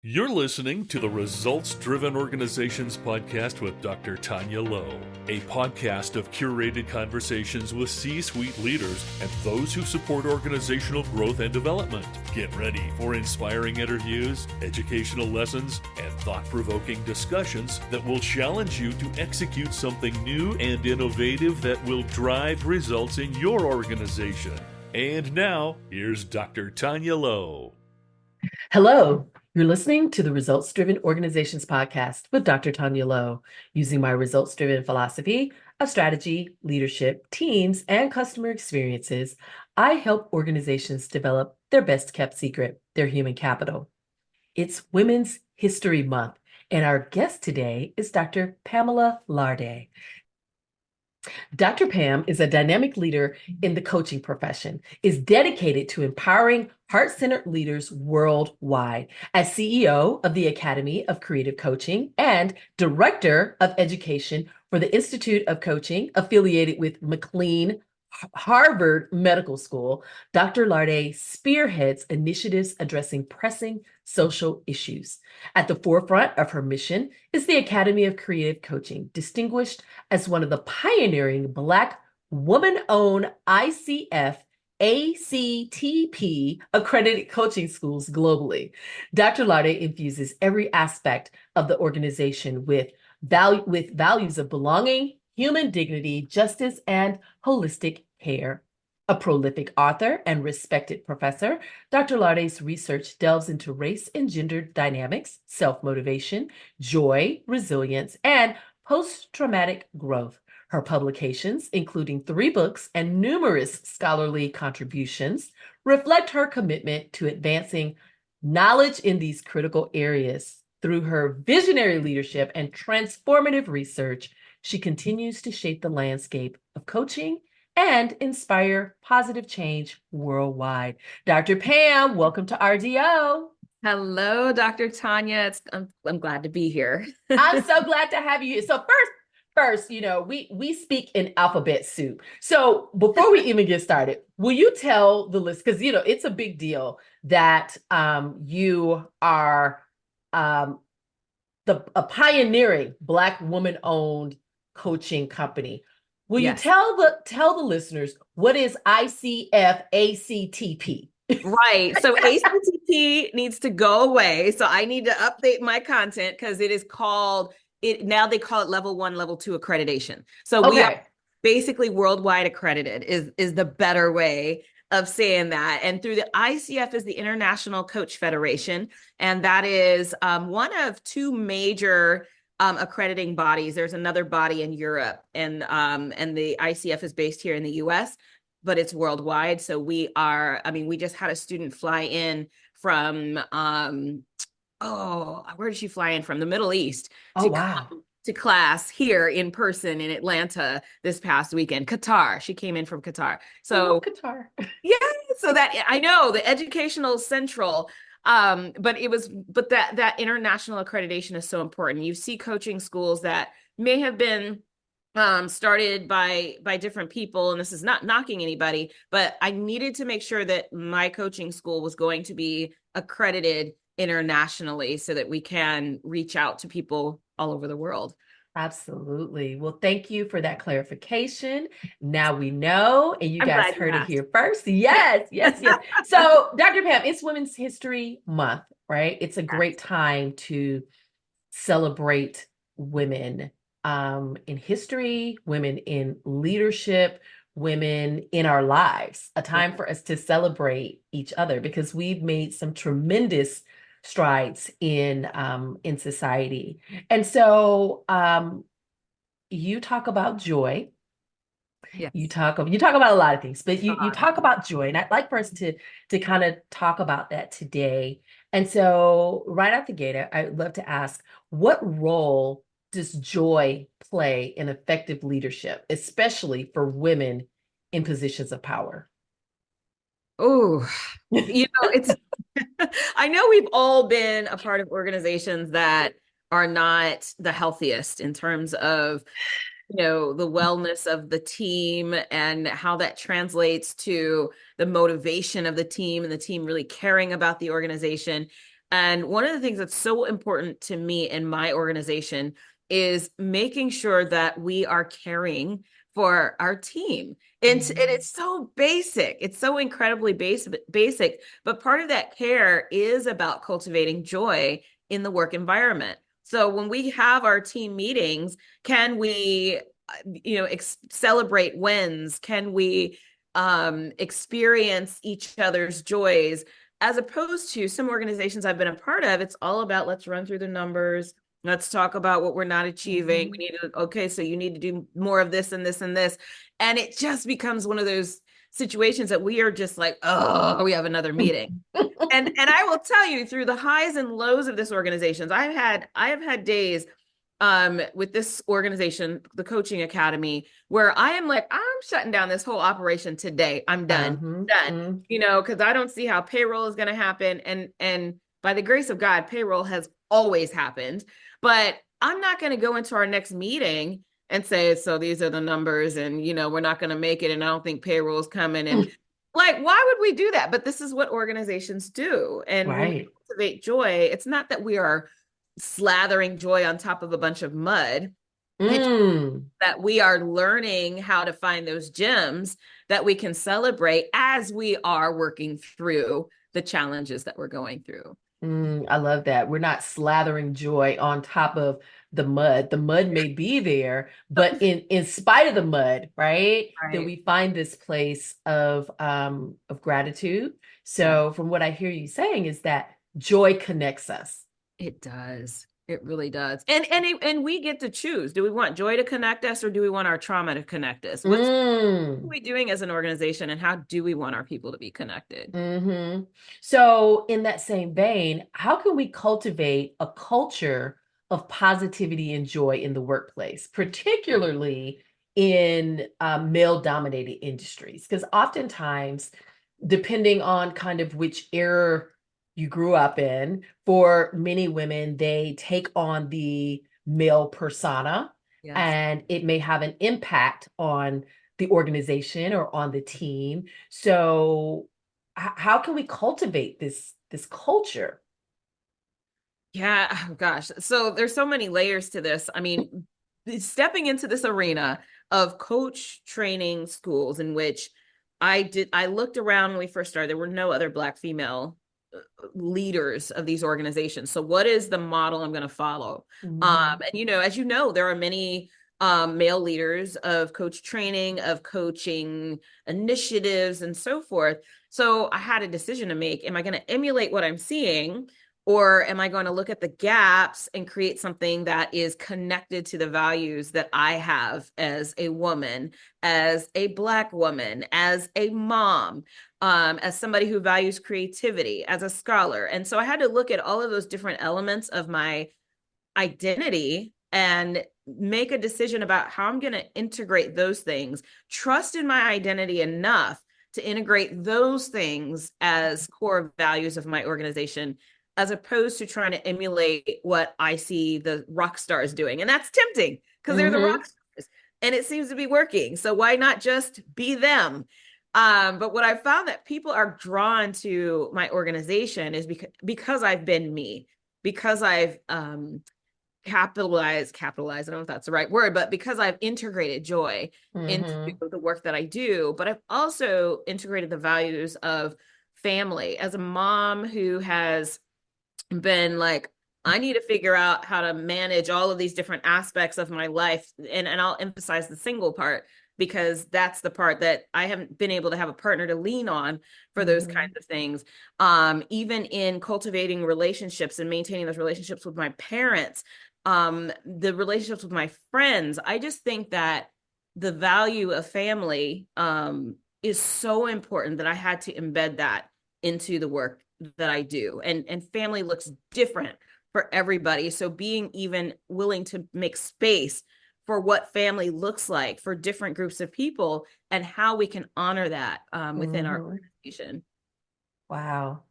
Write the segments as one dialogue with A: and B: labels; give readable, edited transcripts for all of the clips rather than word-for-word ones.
A: You're listening to the Results Driven Organizations podcast with Dr. Tanya Lowe, a podcast of curated conversations with C-suite leaders and those who support organizational growth and development. Get ready for inspiring interviews, educational lessons, and thought-provoking discussions that will challenge you to execute something new and innovative that will drive results in your organization. And now, here's Dr. Tanya Lowe.
B: Hello, you're listening to the Results Driven Organizations podcast with Dr. Tanya Lowe. Using my results driven philosophy of strategy, leadership, teams, and customer experiences, I help organizations develop their best kept secret, their human capital. It's Women's History Month, and our guest today is Dr. Pamela Larde. Dr. Pam is a dynamic leader in the coaching profession, is dedicated to empowering heart-centered leaders worldwide. As CEO of the Academy of Creative Coaching and Director of Education for the Institute of Coaching, affiliated with McLean Harvard Medical School, Dr. Larde spearheads initiatives addressing pressing social issues. At the forefront of her mission is the Academy of Creative Coaching, distinguished as one of the pioneering Black woman-owned ICF ACTP accredited coaching schools globally. Dr. Larde infuses every aspect of the organization with values of belonging, human dignity, justice, and holistic care. A prolific author and respected professor, Dr. Larde's research delves into race and gender dynamics, self-motivation, joy, resilience, and post-traumatic growth. Her publications, including 3 books and numerous scholarly contributions, reflect her commitment to advancing knowledge in these critical areas. Through her visionary leadership and transformative research, she continues to shape the landscape of coaching and inspire positive change worldwide. Dr. Pam, welcome to RDO.
C: Hello, Dr. Tanya. I'm glad to be here.
B: I'm so glad to have you here. So first, we speak in alphabet soup. So before we even get started, will you tell the list, because it's a big deal that you are a pioneering Black woman-owned coaching company. Will you tell the listeners what is ICF ACTP?
C: Right. So ACTP needs to go away. So I need to update my content because it is called now they call it level 1, level 2 accreditation. So we are basically worldwide accredited is the better way of saying that. And through the ICF is the International Coach Federation. And that is one of 2 major accrediting bodies. There's another body in Europe, and the ICF is based here in the US, but it's worldwide. So we just had a student fly in from, where did she fly in from? The Middle East to class here in person in Atlanta this past weekend. Qatar. She came in from Qatar. So
B: Qatar.
C: Yeah. So that I know the educational central. But that international accreditation is so important. You see coaching schools that may have been started by different people, and this is not knocking anybody, but I needed to make sure that my coaching school was going to be accredited internationally so that we can reach out to people all over the world.
B: Absolutely. Well, thank you for that clarification. Now we know, and you guys heard it here first. Yes. So, Dr. Pam, it's Women's History Month, right? It's a great time to celebrate women in history, women in leadership, women in our lives, a time for us to celebrate each other because we've made some tremendous strides in society. And so you talk about joy. Yes. You talk about a lot of things, but you talk about joy. And I'd like for us to kind of talk about that today. And so right out the gate, I'd love to ask, what role does joy play in effective leadership, especially for women in positions of power?
C: Oh, it's I know we've all been a part of organizations that are not the healthiest in terms of, the wellness of the team and how that translates to the motivation of the team and the team really caring about the organization. And one of the things that's so important to me in my organization is making sure that we are caring for our team. And it's so basic. It's so incredibly basic. But part of that care is about cultivating joy in the work environment. So when we have our team meetings, can we, celebrate wins? Can we experience each other's joys? As opposed to some organizations I've been a part of, it's all about let's run through the numbers. Let's talk about what we're not achieving. We need to, okay, so you need to do more of this and this and this. And it just becomes one of those situations that we are just like, oh, we have another meeting. and I will tell you, through the highs and lows of this organization, I have had days with this organization, the Coaching Academy, where I am like, I'm shutting down this whole operation today. I'm done, because I don't see how payroll is going to happen. And by the grace of God, payroll has always happened. But I'm not going to go into our next meeting and say, so these are the numbers, and we're not going to make it, and I don't think payroll is coming. And like, why would we do that? But this is what organizations do. And when we cultivate joy, it's not that we are slathering joy on top of a bunch of mud. That we are learning how to find those gems that we can celebrate as we are working through the challenges that we're going through.
B: I love that. We're not slathering joy on top of the mud. The mud may be there, but in spite of the mud, right? That we find this place of gratitude. So from what I hear you saying is that joy connects us.
C: It does. It really does. And we get to choose. Do we want joy to connect us, or do we want our trauma to connect us? What are we doing as an organization, and how do we want our people to be connected?
B: So in that same vein, how can we cultivate a culture of positivity and joy in the workplace, particularly in male-dominated industries? Because oftentimes, depending on kind of which era you grew up in, for many women, they take on the male persona, and it may have an impact on the organization or on the team. So how can we cultivate this culture?
C: Yeah, oh gosh. So there's so many layers to this. I mean, stepping into this arena of coach training schools, in which I looked around when we first started, there were no other Black female leaders of these organizations. So what is the model I'm going to follow? And as you know, there are many male leaders of coach training, of coaching initiatives, and so forth. So I had a decision to make. Am I going to emulate what I'm seeing, or am I going to look at the gaps and create something that is connected to the values that I have as a woman, as a Black woman, as a mom, as somebody who values creativity, as a scholar? And so I had to look at all of those different elements of my identity and make a decision about how I'm going to integrate those things, trust in my identity enough to integrate those things as core values of my organization, as opposed to trying to emulate what I see the rock stars doing. And that's tempting, because they're the rock stars and it seems to be working. So why not just be them? But what I found that people are drawn to my organization is because I've been me, because I've capitalized, I don't know if that's the right word, but because I've integrated joy into the work that I do. But I've also integrated the values of family. As a mom who has been like, I need to figure out how to manage all of these different aspects of my life. And I'll emphasize the single part, because that's the part that I haven't been able to have a partner to lean on for those kinds of things. Even in cultivating relationships and maintaining those relationships with my parents, the relationships with my friends, I just think that the value of family is so important that I had to embed that into the work that I do. And family looks different for everybody. So being even willing to make space for what family looks like for different groups of people, and how we can honor that within our organization.
B: Wow.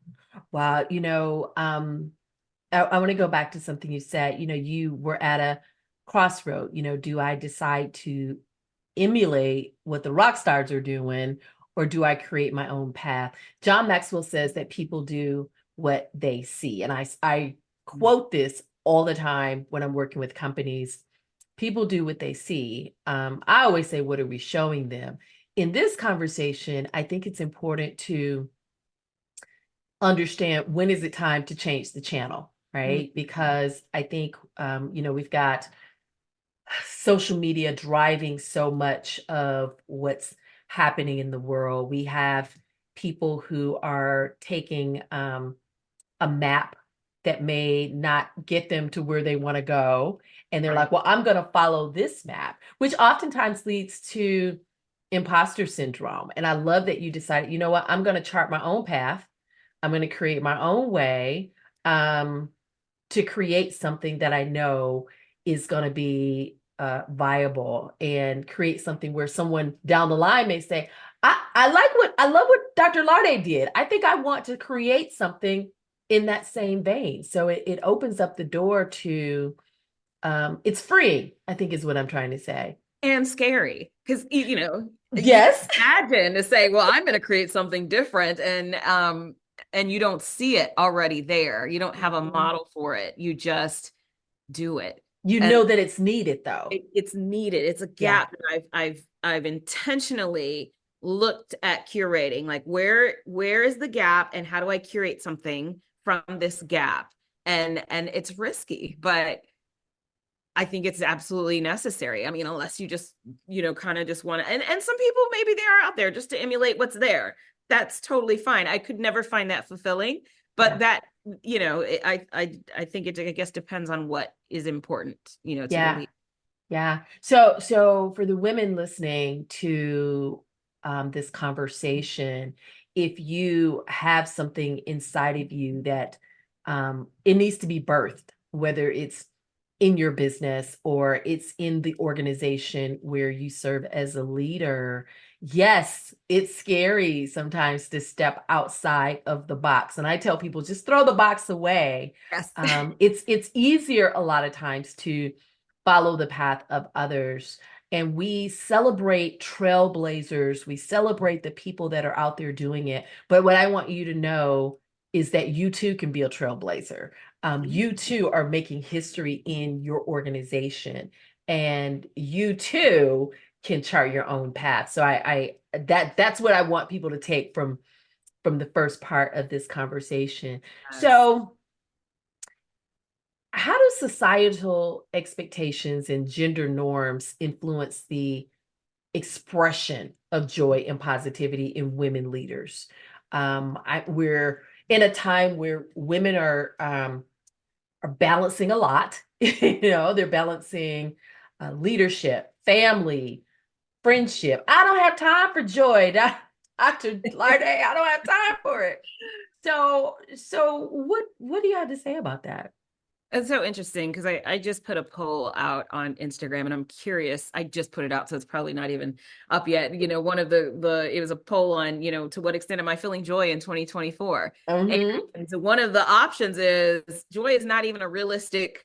B: Wow. I want to go back to something you said. You were at a crossroad. Do I decide to emulate what the rock stars are doing, or do I create my own path? John Maxwell says that people do what they see. And I quote this all the time when I'm working with companies. People do what they see. I always say, what are we showing them? In this conversation, I think it's important to understand when is it time to change the channel, right? Because I think, we've got social media driving so much of what's happening in the world. We have people who are taking a map that may not get them to where they want to go. And they're like, well, I'm going to follow this map, which oftentimes leads to imposter syndrome. And I love that you decided, you know what, I'm going to chart my own path. I'm going to create my own way to create something that I know is going to be viable, and create something where someone down the line may say, I love what Dr. Larde did. I think I want to create something in that same vein. So it opens up the door to, it's free, I think is what I'm trying to say.
C: And scary, because,
B: yes,
C: imagine to say, well, I'm going to create something different, and you don't see it already there. You don't have a model for it. You just do it.
B: You know that it's needed, though.
C: It's needed. It's a gap that I've intentionally looked at curating. Like, where is the gap, and how do I curate something from this gap? And it's risky, but I think it's absolutely necessary. I mean, unless you just, kind of just want to, and some people, maybe they are out there just to emulate what's there. That's totally fine. I could never find that fulfilling, but that, I think it, I guess, depends on what is important, to the leader.
B: Yeah. So for the women listening to this conversation, if you have something inside of you that it needs to be birthed, whether it's in your business or it's in the organization where you serve as a leader, yes, it's scary sometimes to step outside of the box. And I tell people, just throw the box away.
C: Yes.
B: It's easier a lot of times to follow the path of others. And we celebrate trailblazers. We celebrate the people that are out there doing it. But what I want you to know is that you too can be a trailblazer. You too are making history in your organization, and you too can chart your own path. So that's what I want people to take from the first part of this conversation. Yes. So how do societal expectations and gender norms influence the expression of joy and positivity in women leaders? We're in a time where women are balancing a lot. They're balancing leadership, family, friendship. I don't have time for joy, Dr. Larde. I don't have time for it. So what do you have to say about that?
C: It's so interesting, because I just put a poll out on Instagram, and I'm curious. I just put it out, so it's probably not even up yet. One of it was a poll on, to what extent am I feeling joy in 2024? And so one of the options is joy is not even a realistic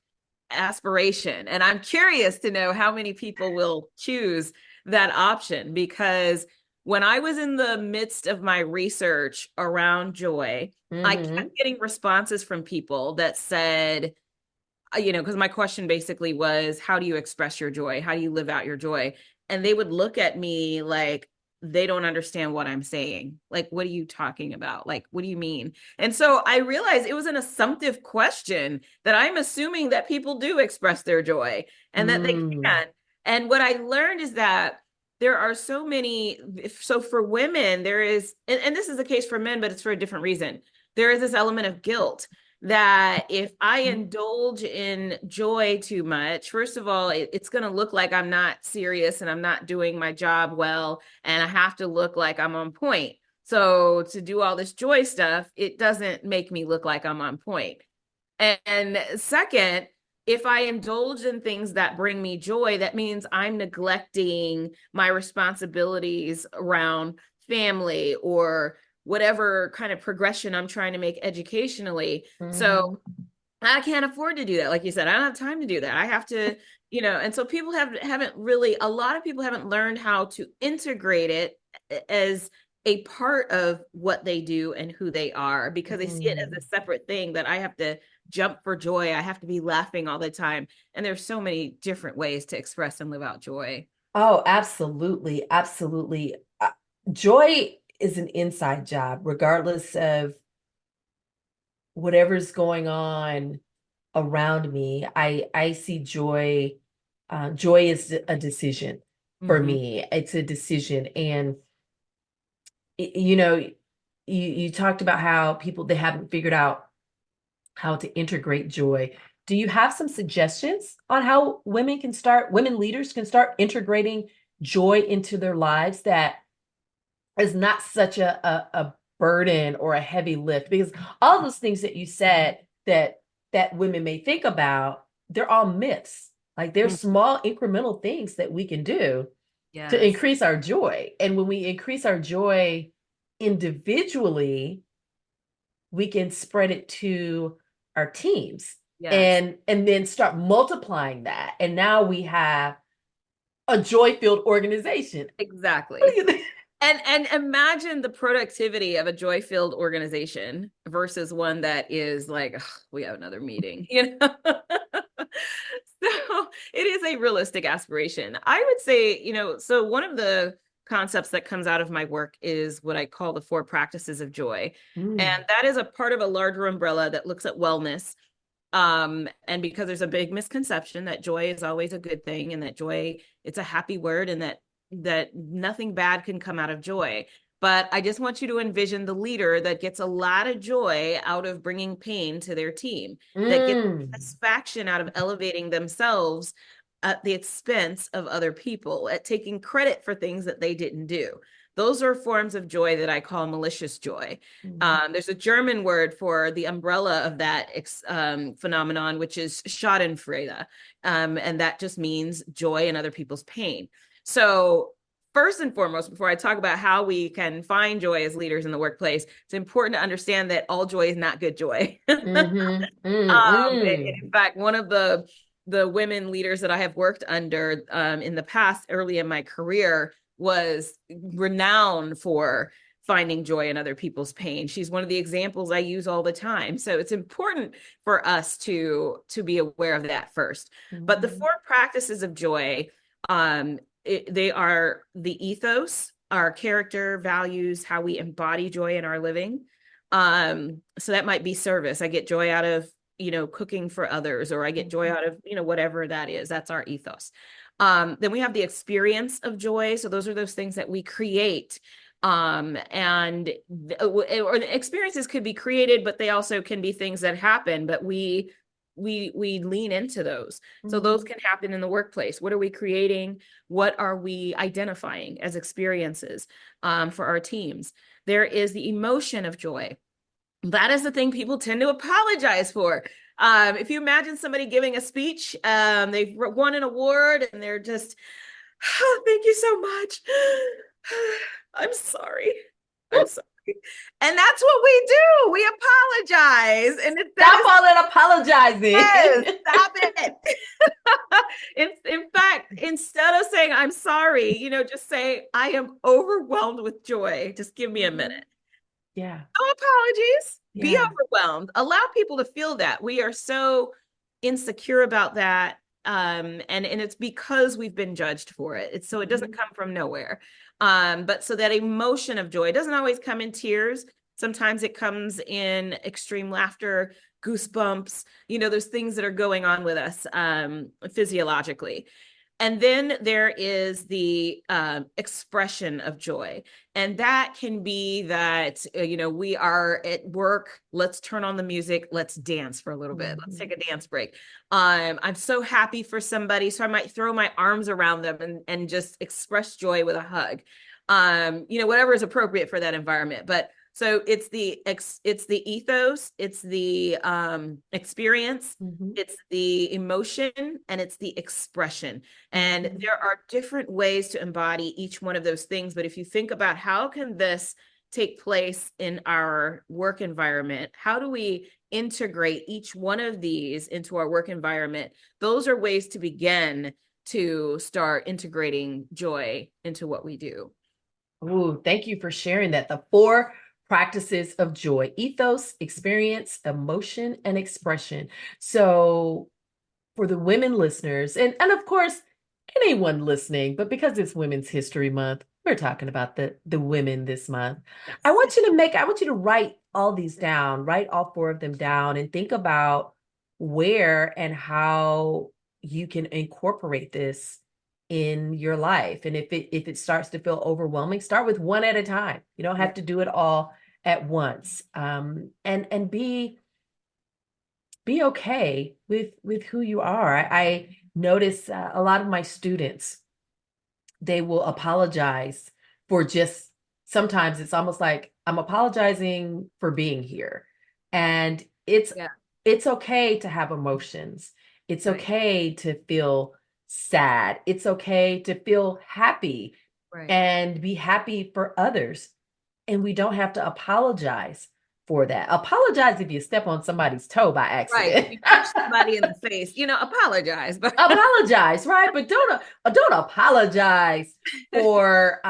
C: aspiration. And I'm curious to know how many people will choose that option, because when I was in the midst of my research around joy, I kept getting responses from people that said, because my question basically was, how do you express your joy? How do you live out your joy? And they would look at me like they don't understand what I'm saying. Like, what are you talking about? Like, what do you mean? And so I realized it was an assumptive question, that I'm assuming that people do express their joy and that they can. And what I learned is that there are so many. So for women, there is, and this is the case for men, but it's for a different reason. There is this element of guilt, that if I indulge in joy too much, first of all, it's going to look like I'm not serious and I'm not doing my job well, and I have to look like I'm on point. So to do all this joy stuff, it doesn't make me look like I'm on point. And second, if I indulge in things that bring me joy, that means I'm neglecting my responsibilities around family or whatever kind of progression I'm trying to make educationally. So I can't afford to do that. Like you said, I don't have time to do that. I have to, and so people haven't really, a lot of people haven't learned how to integrate it as a part of what they do and who they are, because they see it as a separate thing that I have to jump for joy. I have to be laughing all the time. And there's so many different ways to express and live out joy.
B: Oh, absolutely. Absolutely. Joy is an inside job, regardless of whatever's going on around me. I see joy. Joy is a decision for me. It's a decision. And, you know, you talked about how they haven't figured out how to integrate joy. Do you have some suggestions on how women leaders can start integrating joy into their lives that is not such a burden or a heavy lift? Because all those things that you said that women may think about, they're all myths. Like there's small incremental things that we can do to increase our joy. And when we increase our joy individually, we can spread it to our teams and then start multiplying that. And now we have a joy-filled organization.
C: Exactly. And imagine the productivity of a joy-filled organization versus one that is like, we have another meeting, you know? So it is a realistic aspiration. I would say, you know, so one of the concepts that comes out of my work is what I call the 4 practices of joy. And that is a part of a larger umbrella that looks at wellness. And because there's a big misconception that joy is always a good thing, and that joy, it's a happy word, and that nothing bad can come out of joy. But I just want you to envision the leader that gets a lot of joy out of bringing pain to their team, that gets satisfaction out of elevating themselves at the expense of other people, at taking credit for things that they didn't do. Those are forms of joy that I call malicious joy. There's a German word for the umbrella of that phenomenon, which is Schadenfreude. And that just means joy in other people's pain. So first and foremost, before I talk about how we can find joy as leaders in the workplace, it's important to understand that all joy is not good joy. In fact, one of the women leaders that I have worked under in the past, early in my career, was renowned for finding joy in other people's pain. She's one of the examples I use all the time. So it's important for us to be aware of that first. But the 4 practices of joy, they are the ethos, our character, values, how we embody joy in our living. So that might be service. I get joy out of, you know, cooking for others, or I get joy out of, you know, whatever that is. That's our ethos. Then we have the experience of joy. So those are those things that we create. Or the experiences could be created, but they also can be things that happen, but we lean into those. So those can happen in the workplace. What are we creating? What are we identifying as experiences for our teams? There is the emotion of joy. That is the thing people tend to apologize for. If you imagine somebody giving a speech, they've won an award and they're just, oh, thank you so much. I'm sorry. I'm sorry. And that's what we do. We apologize. And
B: stop all that apologizing.
C: Yes, stop it. In fact, instead of saying, I'm sorry, you know, just say, I am overwhelmed with joy. Just give me a minute.
B: Yeah.
C: No apologies. Be overwhelmed. Allow people to feel that. We are so insecure about that. And it's because we've been judged for it. It's so it doesn't come from nowhere. But so that emotion of joy doesn't always come in tears. Sometimes it comes in extreme laughter, goosebumps, you know, those things that are going on with us physiologically. And then there is the expression of joy. And that can be that, you know, we are at work, let's turn on the music, let's dance for a little bit. Let's take a dance break. I'm so happy for somebody, so I might throw my arms around them and just express joy with a hug. You know, whatever is appropriate for that environment. But so it's the ethos, it's the experience, it's the emotion, and it's the expression. And there are different ways to embody each one of those things. But if you think about how can this take place in our work environment, how do we integrate each one of these into our work environment? Those are ways to begin to start integrating joy into what we do.
B: Ooh, thank you for sharing that. The 4 practices of joy: ethos, experience, emotion, and expression. So for the women listeners, and of course, anyone listening, but because it's Women's History Month, we're talking about the women this month.
C: Yes.
B: I want you to write all these down, write all 4 of them down, and think about where and how you can incorporate this in your life. And if it starts to feel overwhelming, start with one at a time. You don't have to do it all at once. And be okay with who you are. I notice a lot of my students, they will apologize for just, sometimes it's almost like I'm apologizing for being here. And
C: Yeah.
B: it's okay to have emotions. It's
C: Right.
B: okay to feel sad. It's okay to feel happy
C: Right.
B: and be happy for others. And we don't have to apologize for that. Apologize if you step on somebody's toe by
C: Right.
B: accident.
C: You punch somebody in the face, apologize. But
B: Apologize, right? But don't apologize for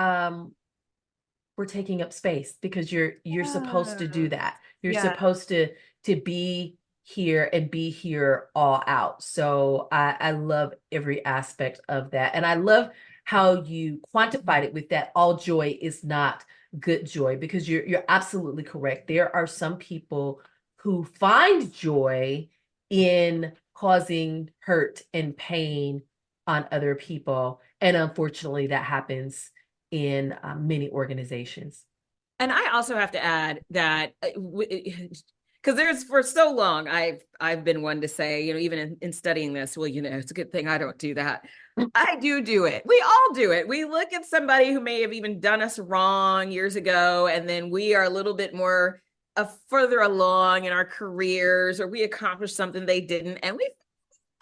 B: taking up space, because you're supposed to do that. You're
C: Yeah.
B: supposed to be here and be here all out. So I love every aspect of that. And I love how you quantified it with that all joy is not good joy, because you're absolutely correct. There are some people who find joy in causing hurt and pain on other people. And unfortunately, that happens in many organizations.
C: And I also have to add that because there's for so long I've been one to say, even in studying this, well, it's a good thing I don't do that. I do it. We all do it. We look at somebody who may have even done us wrong years ago, and then we are a little bit more further along in our careers, or we accomplished something they didn't, and we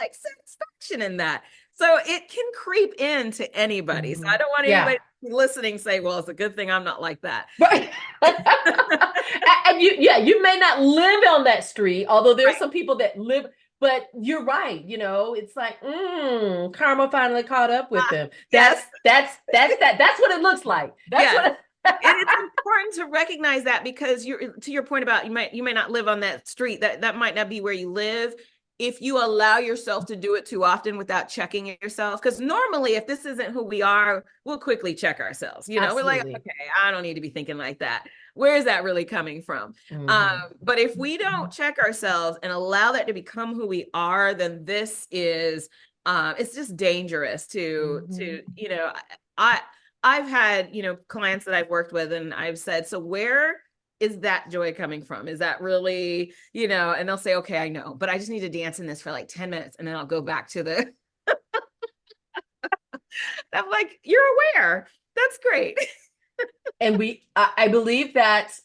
C: like satisfaction in that. So it can creep into anybody. So I don't want anybody listening say, well, it's a good thing I'm not like that.
B: Right. And you may not live on that street, although there are some people that live, but you're right. It's like, karma finally caught up with them. That's what it looks like. That's what
C: and it's important to recognize that, because to your point about you may not live on that street, that might not be where you live. If you allow yourself to do it too often without checking yourself, because normally if this isn't who we are, we'll quickly check ourselves. We're like, okay, I don't need to be thinking like that. Where is that really coming from? But if we don't check ourselves and allow that to become who we are, then this is it's just dangerous to I've had clients that I've worked with, and I've said, so where is that joy coming from? Is that really, and they'll say, okay, I know, but I just need to dance in this for like 10 minutes and then I'll go back to the, I'm like, you're aware. That's great.
B: And I believe that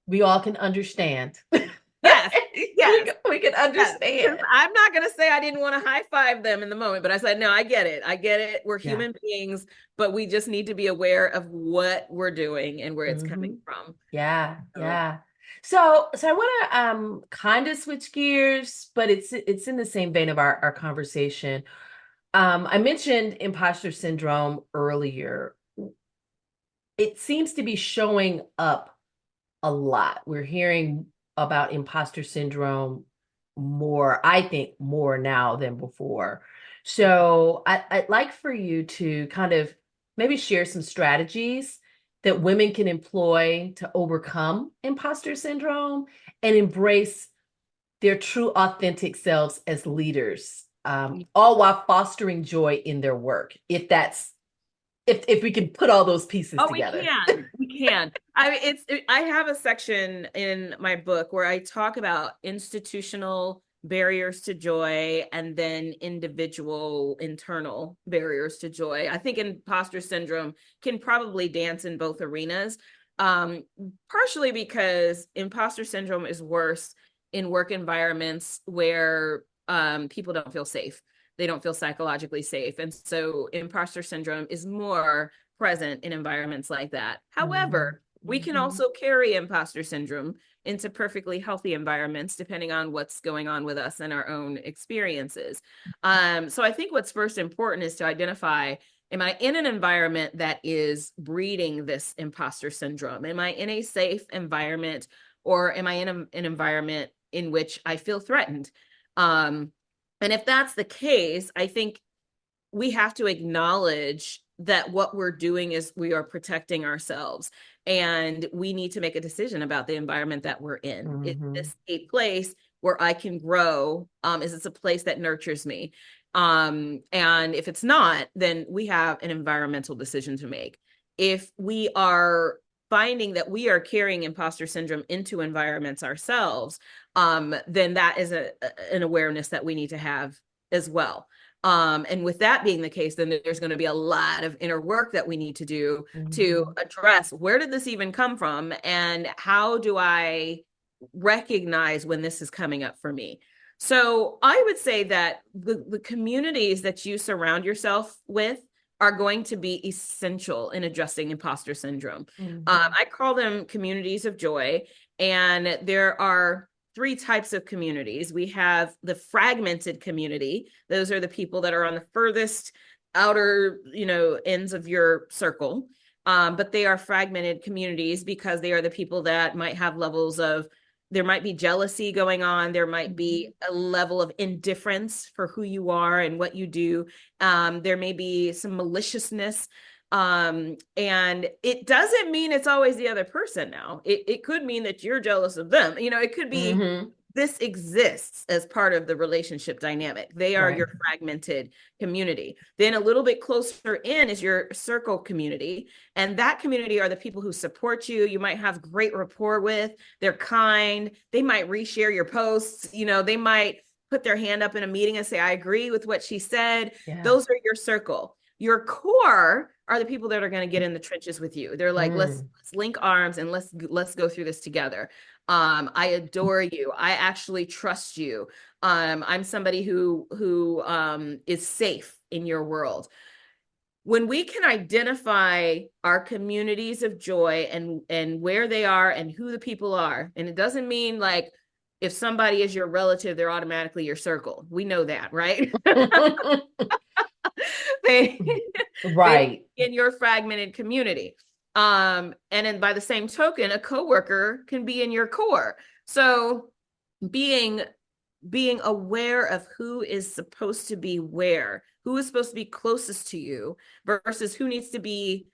B: we all can understand.
C: Yes.
B: We can understand.
C: Yes. I'm not going to say I didn't want to high five them in the moment, but I said, no, I get it. We're human beings, but we just need to be aware of what we're doing and where it's coming from.
B: Yeah. So I want to kind of switch gears, but it's in the same vein of our conversation. I mentioned imposter syndrome earlier. It seems to be showing up a lot. We're hearing about imposter syndrome more, I think, more now than before. So I'd like for you to kind of maybe share some strategies that women can employ to overcome imposter syndrome and embrace their true, authentic selves as leaders, all while fostering joy in their work. If we can put all those pieces together.
C: We can. I mean, I have a section in my book where I talk about institutional barriers to joy and then individual internal barriers to joy. I think imposter syndrome can probably dance in both arenas, partially because imposter syndrome is worse in work environments where people don't feel safe. They don't feel psychologically safe. And so imposter syndrome is more present in environments like that. However, we can also carry imposter syndrome into perfectly healthy environments, depending on what's going on with us and our own experiences. So I think what's first important is to identify, Am I in an environment that is breeding this imposter syndrome? Am I in a safe environment, or am I in an environment in which I feel threatened? And if that's the case, I think we have to acknowledge that what we're doing is we are protecting ourselves, and we need to make a decision about the environment that we're in.
B: Mm-hmm.
C: Is this a place where I can grow? Is this a place that nurtures me? And if it's not, then we have an environmental decision to make. If we are finding that we are carrying imposter syndrome into environments ourselves, then that is an awareness that we need to have as well. And with that being the case, then there's going to be a lot of inner work that we need to do to address, where did this even come from? And how do I recognize when this is coming up for me? So I would say that the communities that you surround yourself with are going to be essential in addressing imposter syndrome. I call them communities of joy. And there are 3 types of communities. We have the fragmented community. Those are the people that are on the furthest outer, ends of your circle. But they are fragmented communities because they are the people that might have levels of, there might be jealousy going on. There might be a level of indifference for who you are and what you do. There may be some maliciousness. And it doesn't mean it's always the other person now. It could mean that you're jealous of them. It could be this exists as part of the relationship dynamic. They are your fragmented community. Then a little bit closer in is your circle community. And that community are the people who support you. You might have great rapport with. They're kind. They might reshare your posts. They might put their hand up in a meeting and say, I agree with what she said. Yeah. Those are your circle. Your core are the people that are going to get in the trenches with you. They're like, let's link arms and let's go through this together. I adore you. I actually trust you. I'm somebody who is safe in your world. When we can identify our communities of joy and where they are and who the people are, and it doesn't mean like if somebody is your relative, they're automatically your circle. We know that, right? They in your fragmented community. And then by the same token, a coworker can be in your core. So being aware of who is supposed to be where, who is supposed to be closest to you versus who needs to be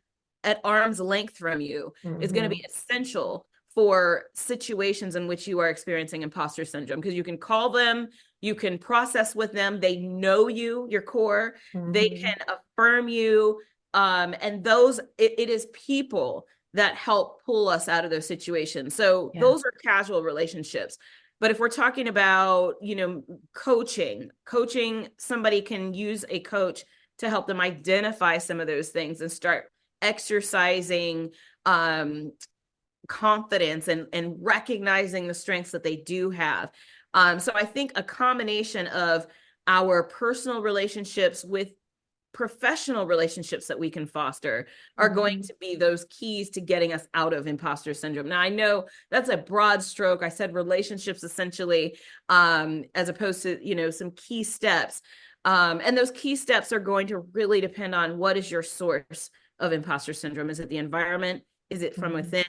C: at arm's length from you is going to be essential for situations in which you are experiencing imposter syndrome, because you can call them, you can process with them, they know you, your core, they can affirm you. And those, it is people that help pull us out of those situations. So those are casual relationships. But if we're talking about, coaching, somebody can use a coach to help them identify some of those things and start exercising confidence and recognizing the strengths that they do have. So I think a combination of our personal relationships with professional relationships that we can foster are going to be those keys to getting us out of imposter syndrome. Now, I know that's a broad stroke. I said relationships essentially, as opposed to, some key steps. And those key steps are going to really depend on what is your source of imposter syndrome. Is it the environment? Is it from within?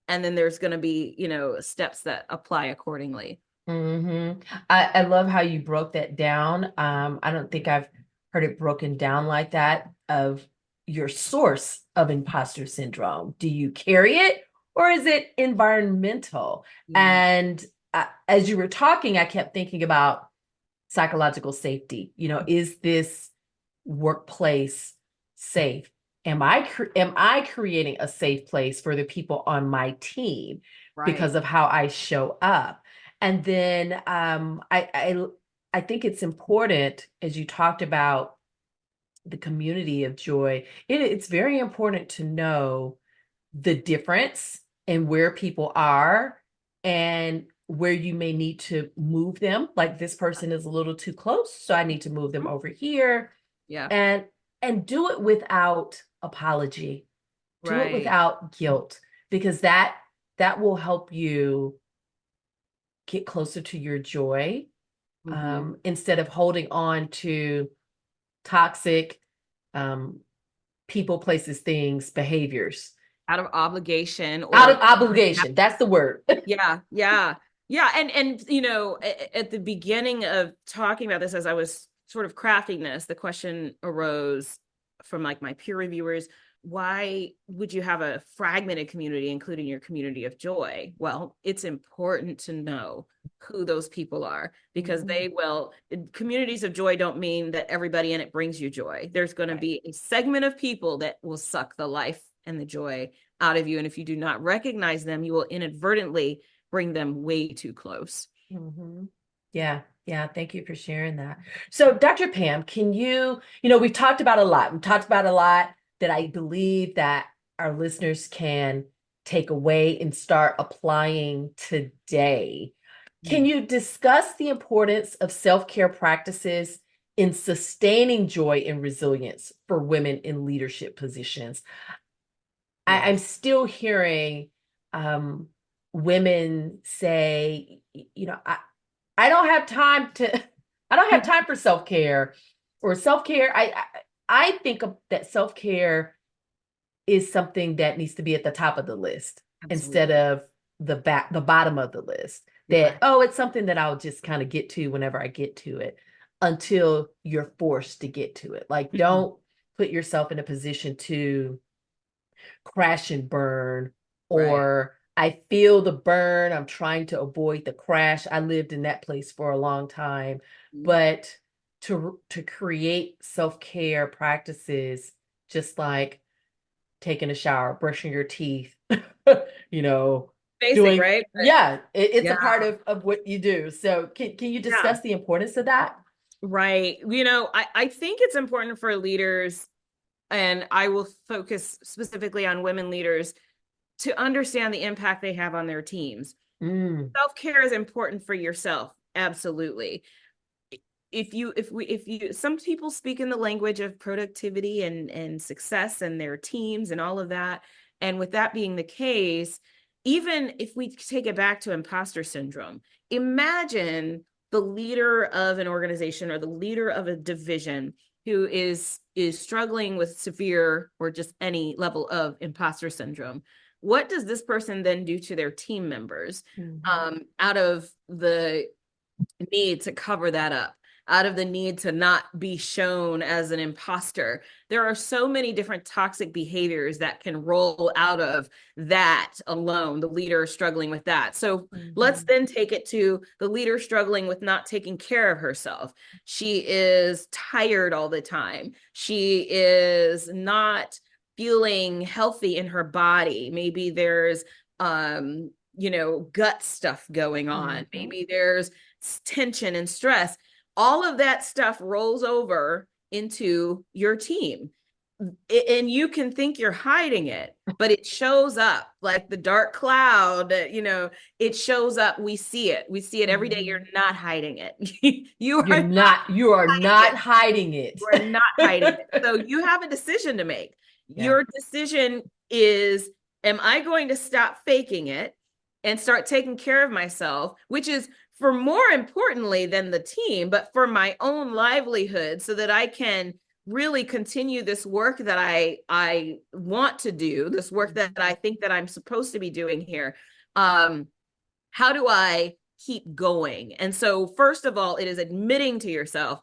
C: And then there's going to be, steps that apply accordingly.
B: I love how you broke that down. I don't think I've heard it broken down like that, of your source of imposter syndrome. Do you carry it, or is it environmental? And as you were talking, I kept thinking about psychological safety. Is this workplace safe? Am I creating a safe place for the people on my team because of how I show up? And then I think it's important, as you talked about the community of joy, it's very important to know the difference in where people are and where you may need to move them. Like, this person is a little too close, so I need to move them over here. Yeah. And do it without apology. Do it without guilt, because that will help you get closer to your joy. Instead of holding on to toxic people, places, things, behaviors.
C: Out of obligation
B: Out of
C: or
B: obligation. That's the word.
C: yeah, yeah. Yeah. And you know, at the beginning of talking about this, as I was sort of crafting this, the question arose from like my peer reviewers, why would you have a fragmented community, including your community of joy? Well, it's important to know who those people are, because they will, communities of joy don't mean that everybody in it brings you joy. There's going to be a segment of people that will suck the life and the joy out of you. And if you do not recognize them, you will inadvertently bring them way too close.
B: Yeah. Yeah. Thank you for sharing that. So Dr. Pam, can you know, we've talked about a lot. We've talked about a lot that I believe that our listeners can take away and start applying today. Can you discuss the importance of self-care practices in sustaining joy and resilience for women in leadership positions? I'm still hearing women say, you know, I don't have time to, I don't have time for self-care or self-care. I think of that self-care is something that needs to be at the top of the list. Absolutely. Instead of the bottom of the list. That, oh, it's something that I'll just kind of get to whenever I get to it, until you're forced to get to it. Like, don't put yourself in a position to crash and burn, or I feel the burn, I'm trying to avoid the crash. I lived in that place for a long time. But to create self-care practices, just like taking a shower, brushing your teeth, you know,
C: basic, right?
B: Yeah, it's a part of what you do. So can you discuss the importance of that?
C: Right. You know, I think it's important for leaders, and I will focus specifically on women leaders, to understand the impact they have on their teams. Self-care is important for yourself. Absolutely. Some people speak in the language of productivity and success and their teams and all of that. And with that being the case, even if we take it back to imposter syndrome, imagine the leader of an organization or the leader of a division who is struggling with severe or just any level of imposter syndrome. What does this person then do to their team members out of the need to cover that up, out of the need to not be shown as an imposter? There are so many different toxic behaviors that can roll out of that alone, the leader struggling with that. So let's then take it to the leader struggling with not taking care of herself. She is tired all the time. She is not feeling healthy in her body. Maybe there's gut stuff going on. Maybe there's tension and stress. All of that stuff rolls over into your team. And you can think you're hiding it, but it shows up like the dark cloud, it shows up. We see it every day. You're not hiding it. You are not
B: hiding it.
C: You are not hiding it. So you have a decision to make. Your decision is, am I going to stop faking it and start taking care of myself, which is for more importantly than the team, but for my own livelihood, so that I can really continue this work that I want to do, this work that I think that I'm supposed to be doing here. How do I keep going? And so first of all, it is admitting to yourself,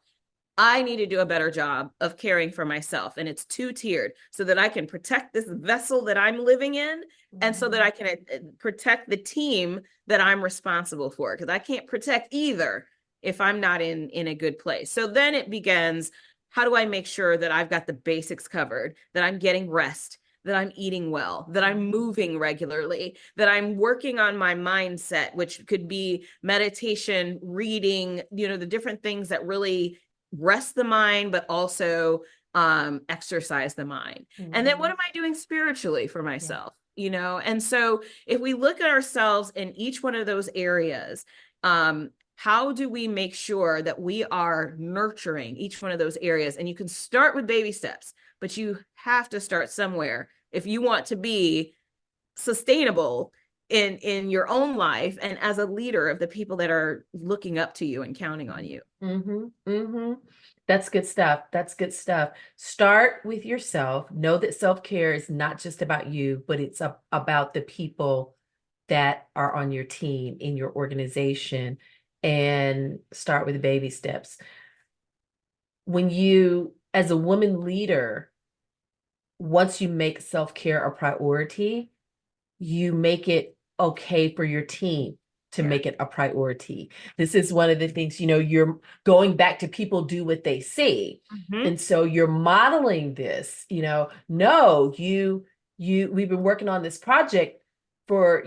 C: I need to do a better job of caring for myself. And it's two-tiered, so that I can protect this vessel that I'm living in, and so that I can protect the team that I'm responsible for, because I can't protect either if I'm not in a good place. So then it begins, how do I make sure that I've got the basics covered, that I'm getting rest, that I'm eating well, that I'm moving regularly, that I'm working on my mindset, which could be meditation, reading, the different things that really rest the mind, but also exercise the mind. And then what am I doing spiritually for myself? And so if we look at ourselves in each one of those areas, how do we make sure that we are nurturing each one of those areas? And you can start with baby steps, but you have to start somewhere if you want to be sustainable in your own life and as a leader of the people that are looking up to you and counting on you.
B: That's good stuff. That's good stuff. Start with yourself. Know that self-care is not just about you, but it's about the people that are on your team, in your organization, and start with baby steps. When you, as a woman leader, once you make self-care a priority, you make it okay for your team to make it a priority. This is one of the things, you're going back to people do what they say. And so you're modeling this, no, we've been working on this project for,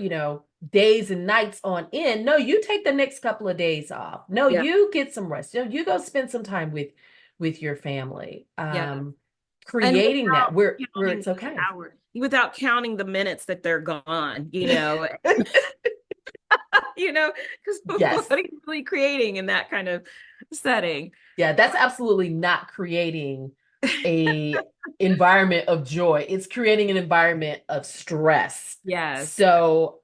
B: days and nights on end. No, you take the next couple of days off. No, you get some rest. You go spend some time with your family. Creating that where it's okay.
C: Without counting the minutes that they're gone, because what are you really creating in that kind of setting?
B: Yeah, that's absolutely not creating a environment of joy. It's creating an environment of stress.
C: Yes.
B: So,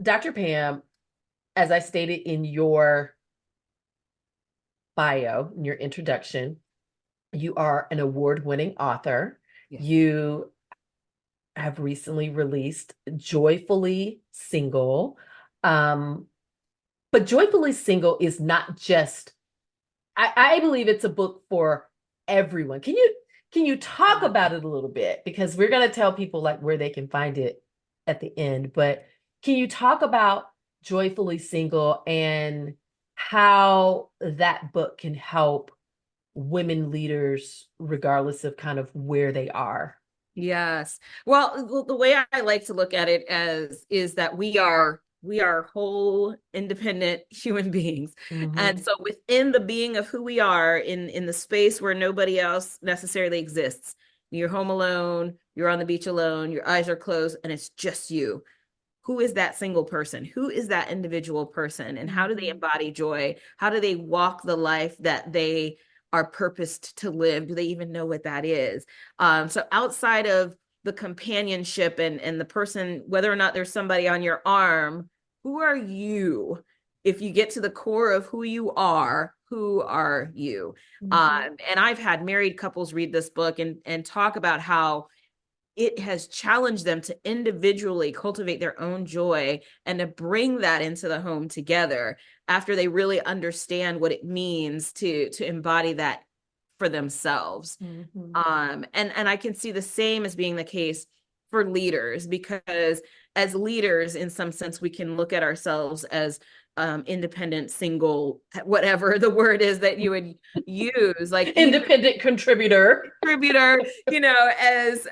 B: Dr. Pam, as I stated in your bio, in your introduction, you are an award-winning author. Yes. You have recently released Joyfully Single. But Joyfully Single is not just, I believe it's a book for everyone. Can you talk about it a little bit? Because we're going to tell people like where they can find it at the end, but can you talk about Joyfully Single and how that book can help women leaders, regardless of kind of where they are?
C: Yes. Well, the way I like to look at it is that we are whole, independent human beings. And so within the being of who we are in the space where nobody else necessarily exists, you're home alone, you're on the beach alone, your eyes are closed, and it's just you. Who is that single person? Who is that individual person? And how do they embody joy? How do they walk the life that they are purposed to live? Do they even know what that is? So outside of the companionship and the person, whether or not there's somebody on your arm, who are you? If you get to the core of who you are, who are you? And I've had married couples read this book and talk about how it has challenged them to individually cultivate their own joy and to bring that into the home together after they really understand what it means to embody that for themselves. And I can see the same as being the case for leaders, because as leaders, in some sense, we can look at ourselves as independent, single, whatever the word is that you would use, like
B: independent contributor,
C: as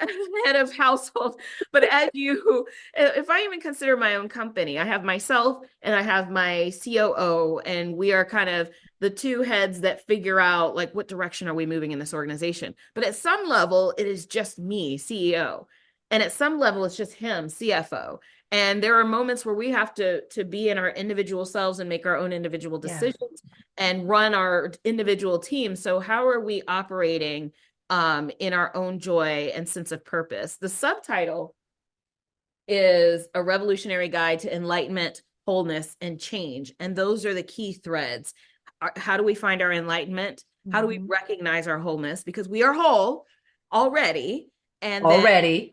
C: head of household. But if I even consider my own company, I have myself and I have my COO, and we are kind of the two heads that figure out like what direction are we moving in this organization. But at some level, it is just me, CEO. And at some level, it's just him, CFO. And there are moments where we have to be in our individual selves and make our own individual decisions and run our individual teams. So how are we operating in our own joy and sense of purpose? The subtitle is A Revolutionary Guide to Enlightenment, Wholeness, and Change. And those are the key threads. How do we find our enlightenment? How do we recognize our wholeness? Because we are whole already. And already.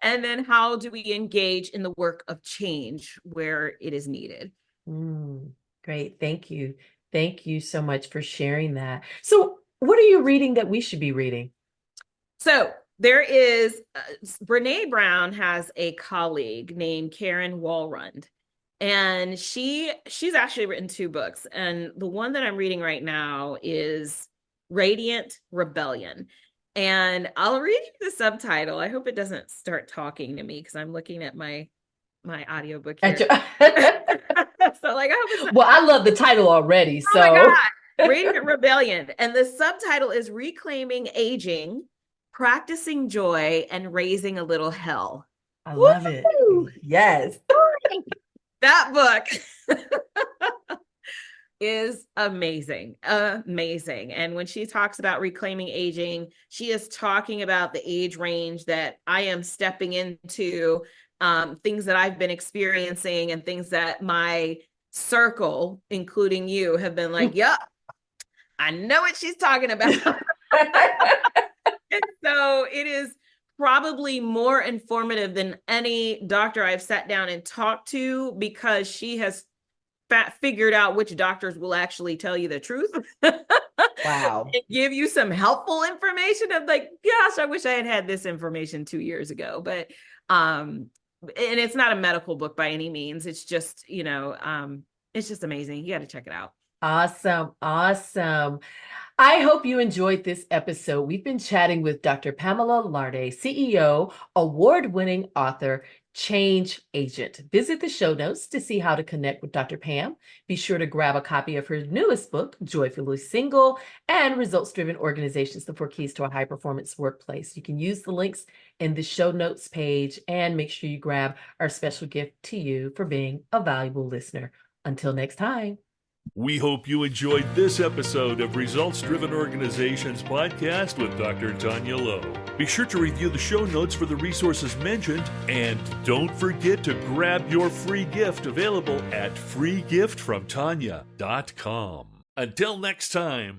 C: And then how do we engage in the work of change where it is needed?
B: Great. Thank you. Thank you so much for sharing that. So what are you reading that we should be reading?
C: So there is, Brene Brown has a colleague named Karen Walrond, and she's actually written 2 books. And the one that I'm reading right now is Radiant Rebellion. And I'll read you the subtitle. I hope it doesn't start talking to me because I'm looking at my audiobook here. So like,
B: I love the title already. So
C: my God. Radiant Rebellion. And the subtitle is Reclaiming Aging, Practicing Joy, and Raising a Little Hell.
B: I love it. Yes.
C: That book is amazing, amazing. And when she talks about reclaiming aging, she is talking about the age range that I am stepping into, things that I've been experiencing and things that my circle, including you, have been like, yep, I know what she's talking about. And so it is probably more informative than any doctor I've sat down and talked to, because she has figured out which doctors will actually tell you the truth.
B: Wow.
C: And give you some helpful information. I'm like, gosh, I wish I had this information 2 years ago. But and it's not a medical book by any means. It's just, it's just amazing. You got to check it out.
B: Awesome. Awesome. I hope you enjoyed this episode. We've been chatting with Dr. Pamela Larde, CEO, award-winning author, change agent. Visit the show notes to see how to connect with Dr. Pam. Be sure to grab a copy of her newest book, Joyfully Single, and Results-Driven Organizations, the 4 Keys to a High-Performance Workplace. You can use the links in the show notes page, and make sure you grab our special gift to you for being a valuable listener. Until next time.
A: We hope you enjoyed this episode of Results Driven Organizations podcast with Dr. Tanya Lowe. Be sure to review the show notes for the resources mentioned, and don't forget to grab your free gift available at freegiftfromtanya.com. Until next time.